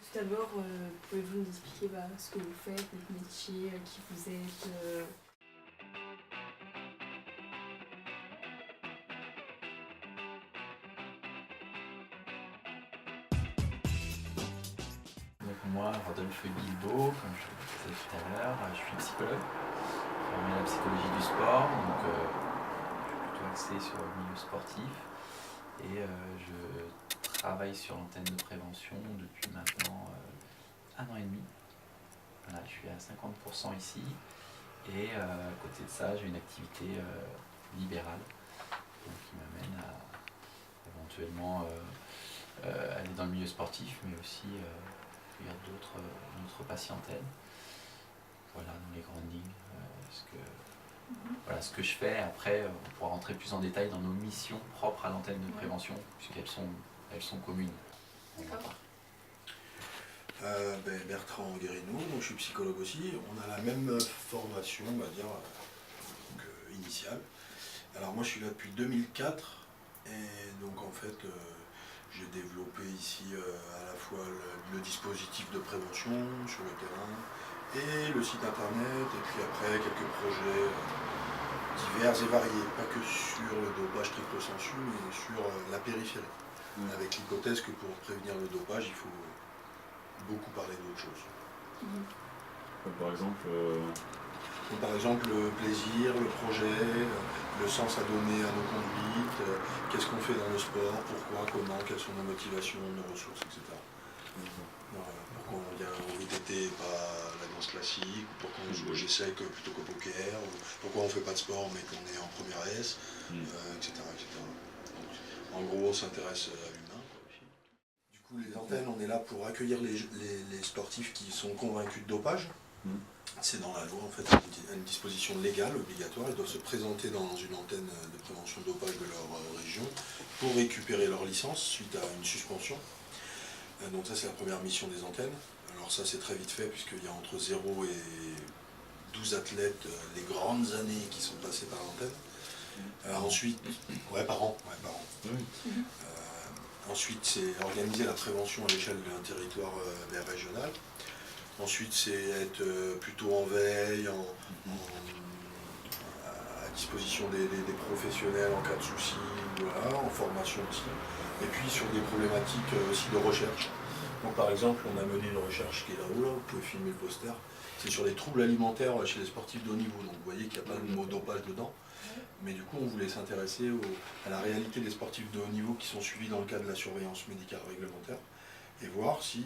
Tout d'abord, pouvez-vous nous expliquer ce que vous faites, votre métier, qui vous êtes Donc moi, Rodolphe Guilbault, comme je le disais tout à l'heure, je suis psychologue, formé à la psychologie du sport, donc je suis plutôt axé sur le milieu sportif et je travaille sur l'antenne de prévention depuis maintenant 1 an et demi. Voilà, je suis à 50% ici et à côté de ça, j'ai une activité libérale donc, qui m'amène à éventuellement aller dans le milieu sportif, mais aussi accueillir d'autres patientèles. Voilà, dans les grandes lignes, voilà ce que je fais. Après, on pourra rentrer plus en détail dans nos missions propres à l'antenne de prévention, puisqu'elles sont communes. D'accord. Bertrand Guérineau, je suis psychologue aussi. On a la même formation, on va dire, initiale. Alors moi je suis là depuis 2004 et donc en fait j'ai développé ici à la fois le dispositif de prévention sur le terrain et le site internet et puis après quelques projets divers et variés, pas que sur le dopage stricto sensu mais sur la périphérie, avec l'hypothèse que pour prévenir le dopage il faut beaucoup parler d'autres choses. Comme par exemple le plaisir, le projet, le sens à donner à nos conduites, qu'est-ce qu'on fait dans le sport, pourquoi, comment, quelles sont nos motivations, nos ressources, etc. Voilà, pourquoi on vient au VTT et pas à la danse classique, ou pourquoi on joue au G-Sec plutôt qu'au poker, ou pourquoi on ne fait pas de sport mais qu'on est en première S, etc., etc. Donc, en gros, on s'intéresse à l'humain. Du coup, les antennes, on est là pour accueillir les sportifs qui sont convaincus de dopage. C'est dans la loi, en fait, une disposition légale, obligatoire. Ils doivent se présenter dans une antenne de prévention de dopage de leur région pour récupérer leur licence suite à une suspension. Donc ça, c'est la première mission des antennes. Alors ça, c'est très vite fait, puisqu'il y a entre 0 et 12 athlètes, les grandes années qui sont passées par l'antenne. Ensuite, par an. Ensuite, c'est organiser la prévention à l'échelle d'un territoire régional. Ensuite, c'est être plutôt en veille, à disposition des professionnels en cas de soucis, voilà, en formation aussi. Et puis sur des problématiques aussi de recherche. Donc par exemple, on a mené une recherche qui est là-haut, là, vous pouvez filmer le poster. C'est sur les troubles alimentaires chez les sportifs de haut niveau. Donc vous voyez qu'il n'y a pas le mot dopage dedans. Mais du coup, on voulait s'intéresser à la réalité des sportifs de haut niveau qui sont suivis dans le cadre de la surveillance médicale réglementaire et voir si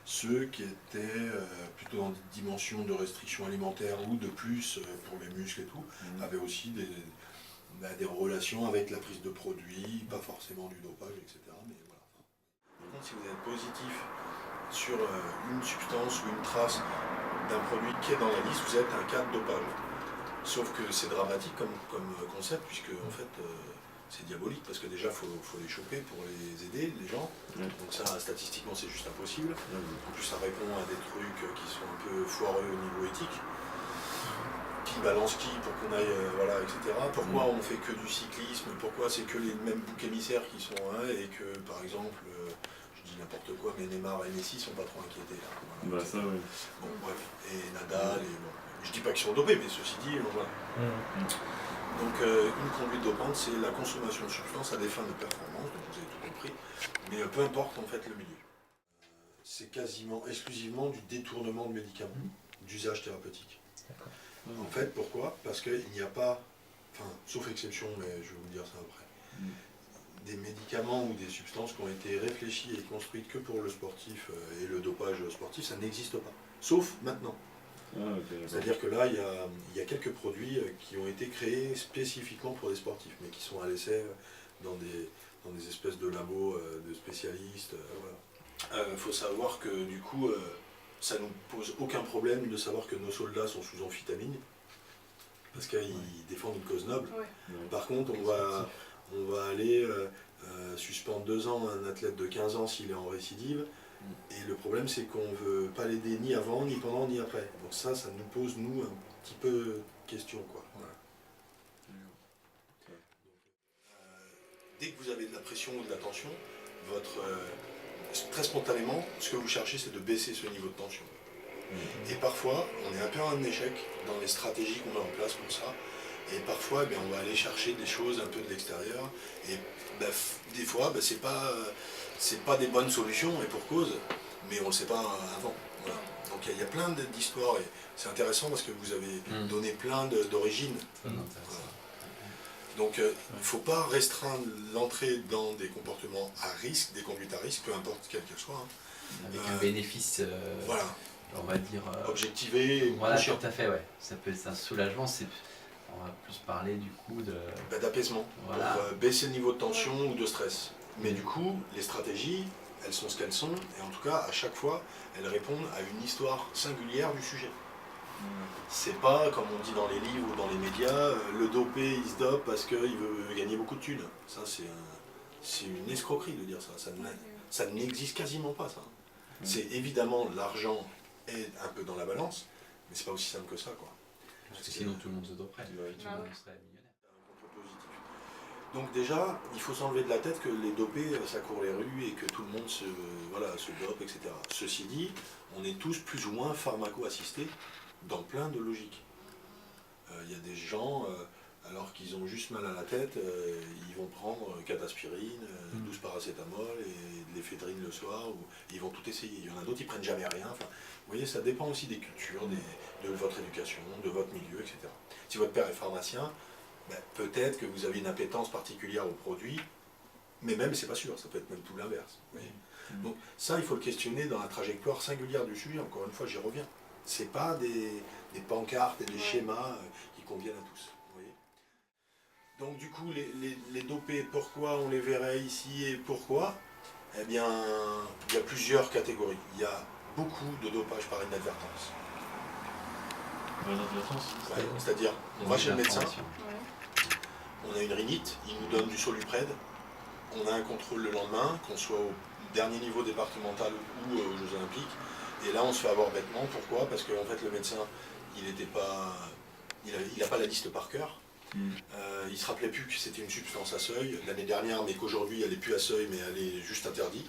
ceux qui étaient plutôt dans des dimensions de restriction alimentaire ou de plus pour les muscles et tout, avaient aussi des relations avec la prise de produits, pas forcément du dopage, etc. Mais voilà. Par contre, si vous êtes positif sur une substance ou une trace d'un produit qui est dans la liste, vous êtes un cas de dopage. Sauf que c'est dramatique comme concept, puisque en fait c'est diabolique, parce que déjà faut les choper pour les aider, les gens. Donc ça, statistiquement, c'est juste impossible. En plus, ça répond à des trucs qui sont un peu foireux au niveau éthique. Qui balance qui pour qu'on aille, voilà, etc. Pourquoi on fait que du cyclisme, pourquoi c'est que les mêmes boucs émissaires qui sont et que, par exemple, je dis n'importe quoi, mais Neymar et Messi sont pas trop inquiétés. Voilà, ça, oui. Bon, bref, et Nadal, et bon. Je dis pas qu'ils sont dopés, mais ceci dit, voilà. Donc une conduite dopante, c'est la consommation de substances à des fins de performance, donc vous avez tout compris, mais peu importe en fait le milieu. C'est quasiment exclusivement du détournement de médicaments, d'usage thérapeutique. En fait, pourquoi? Parce qu'il n'y a pas, enfin, sauf exception, mais je vais vous dire ça après, des médicaments ou des substances qui ont été réfléchies et construites que pour le sportif et le dopage sportif, ça n'existe pas, sauf maintenant. C'est-à-dire que là, il y a quelques produits qui ont été créés spécifiquement pour des sportifs, mais qui sont à l'essai dans des espèces de labos de spécialistes. Voilà. Faut savoir que du coup, ça ne nous pose aucun problème de savoir que nos soldats sont sous amphétamine, parce qu'ils défendent une cause noble. Par contre, on va aller suspendre 2 ans un athlète de 15 ans s'il est en récidive. Et le problème, c'est qu'on ne veut pas l'aider ni avant, ni pendant, ni après. Donc ça nous pose, nous, un petit peu question, quoi. Voilà. Dès que vous avez de la pression ou de la tension, très spontanément, ce que vous cherchez, c'est de baisser ce niveau de tension. Et parfois, on est un peu en échec dans les stratégies qu'on met en place pour ça. Et parfois, on va aller chercher des choses un peu de l'extérieur. Et des fois, c'est pas des bonnes solutions, et pour cause, mais on ne le sait pas avant. Voilà. Donc il y a plein d'histoires, et c'est intéressant parce que vous avez donné plein d'origines. Voilà. Donc il ne faut pas restreindre l'entrée dans des comportements à risque, des conduites à risque, peu importe quelles qu'elles soient. Avec un bénéfice, voilà. On va dire... objectivé. Voilà, tout à fait, ouais. Ça peut être un soulagement, on va plus parler du coup de... d'apaisement, voilà. Pour baisser le niveau de tension ou de stress. Mais du coup, les stratégies, elles sont ce qu'elles sont, et en tout cas, à chaque fois, elles répondent à une histoire singulière du sujet. C'est pas, comme on dit dans les livres ou dans les médias, le dopé, il se dope parce qu'il veut gagner beaucoup de thunes. Ça, c'est une escroquerie de dire ça. Ça n'existe quasiment pas, ça. C'est évidemment, l'argent est un peu dans la balance, mais c'est pas aussi simple que ça, quoi. Parce que sinon tout le monde se doperait, tout le monde serait millionnaire. Donc déjà, il faut s'enlever de la tête que les dopés, ça court les rues et que tout le monde se dope, etc. Ceci dit, on est tous plus ou moins pharmaco-assistés dans plein de logiques. Il y a des gens, alors qu'ils ont juste mal à la tête, ils vont prendre 4 aspirines, 12 paracétamol et de l'éphédrine le soir, ou ils vont tout essayer. Il y en a d'autres, ils prennent jamais rien. Enfin, vous voyez, ça dépend aussi des cultures, de votre éducation, de votre milieu, etc. Si votre père est pharmacien, peut-être que vous avez une appétence particulière aux produits, mais même, c'est pas sûr, ça peut être même tout l'inverse. Donc ça, il faut le questionner dans la trajectoire singulière du sujet, encore une fois, j'y reviens. C'est pas des pancartes et des schémas qui conviennent à tous. Vous voyez. Donc du coup, les dopés, pourquoi on les verrait ici et pourquoi? Eh bien, il y a plusieurs catégories. Il y a beaucoup de dopage par inadvertance. C'est-à-dire, on va chez le médecin, on a une rhinite, il nous donne du Soluprède, on a un contrôle le lendemain, qu'on soit au dernier niveau départemental ou aux Jeux Olympiques, et là on se fait avoir bêtement. Pourquoi? Parce qu'en fait le médecin, il n'a pas la liste par cœur. Il ne se rappelait plus que c'était une substance à seuil l'année dernière, mais qu'aujourd'hui elle n'est plus à seuil, mais elle est juste interdite.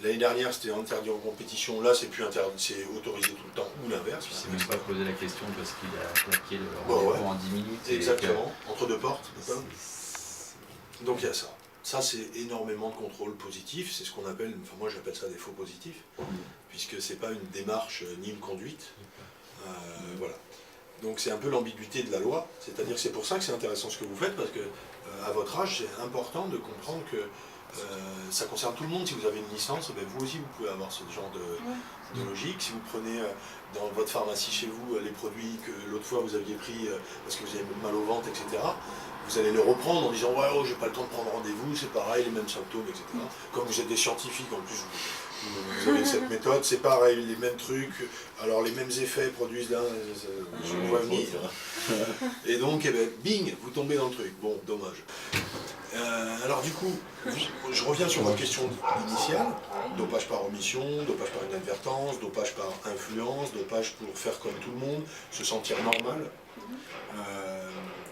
L'année dernière c'était interdit en compétition, là c'est plus interdit, c'est autorisé tout le temps, ou l'inverse. Je ne sais même pas poser la question parce qu'il a claqué le rendez-vous en 10 minutes. Exactement, entre deux portes. Donc il y a ça. Ça c'est énormément de contrôle positif, c'est ce qu'on appelle, enfin moi j'appelle ça des faux positifs, puisque c'est pas une démarche ni une conduite. Voilà. Donc c'est un peu l'ambiguïté de la loi, c'est-à-dire que c'est pour ça que c'est intéressant ce que vous faites, parce que à votre âge c'est important de comprendre que ça concerne tout le monde. Si vous avez une licence, vous aussi vous pouvez avoir ce genre de logique. Si vous prenez dans votre pharmacie chez vous les produits que l'autre fois vous aviez pris parce que vous avez mal au ventre, etc., vous allez les reprendre en disant ouais, oh, j'ai pas le temps de prendre rendez-vous, c'est pareil, les mêmes symptômes, etc. Comme vous êtes des scientifiques en plus, vous avez cette méthode, c'est pareil, les mêmes trucs, alors les mêmes effets produisent là, je le vois venir. Et donc, bing, vous tombez dans le truc. Bon, dommage. Alors du coup, je reviens sur votre question initiale, dopage par omission, dopage par inadvertance, dopage par influence, dopage pour faire comme tout le monde, se sentir normal,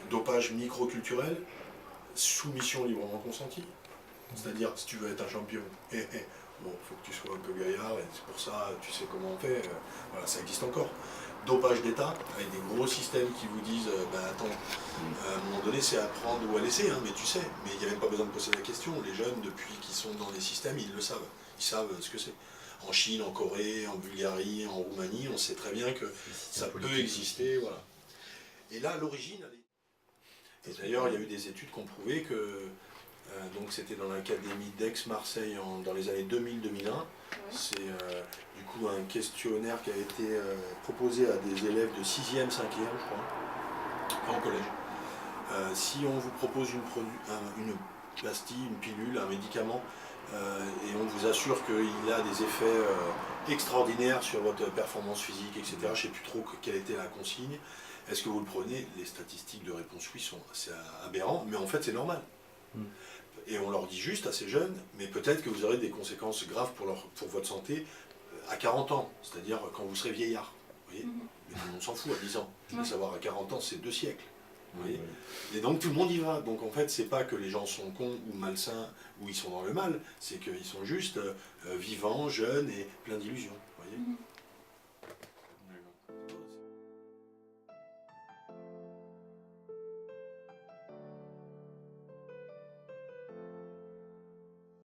dopage microculturel, soumission librement consentie, c'est-à-dire si tu veux être un champion, bon, il faut que tu sois un peu gaillard, et c'est pour ça, tu sais comment on fait, voilà, ça existe encore. Dopage d'État, avec des gros systèmes qui vous disent attends, à un moment donné c'est à prendre ou à laisser, mais tu sais, mais il n'y a même pas besoin de poser la question. Les jeunes, depuis qu'ils sont dans les systèmes, ils le savent, ils savent ce que c'est. En Chine, en Corée, en Bulgarie, en Roumanie, on sait très bien que ça peut exister, voilà. Et là, l'origine, et d'ailleurs, il y a eu des études qui ont prouvé que, donc c'était dans l'académie d'Aix-Marseille dans les années 2000-2001, c'est du coup un questionnaire qui a été proposé à des élèves de 6e, 5e, je crois, pas en collège. Si on vous propose une pastille, une pilule, un médicament, et on vous assure qu'il a des effets extraordinaires sur votre performance physique, etc., je ne sais plus trop quelle était la consigne, est-ce que vous le prenez? Les statistiques de réponse oui sont assez aberrantes, mais en fait c'est normal. Et on leur dit juste à ces jeunes, mais peut-être que vous aurez des conséquences graves pour votre santé à 40 ans, c'est-à-dire quand vous serez vieillard. Vous voyez, mais on s'en fout à 10 ans. Je veux savoir, à 40 ans, c'est 2 siècles. Vous voyez. Et donc tout le monde y va. Donc en fait, c'est pas que les gens sont cons ou malsains ou ils sont dans le mal, c'est qu'ils sont juste vivants, jeunes et pleins d'illusions.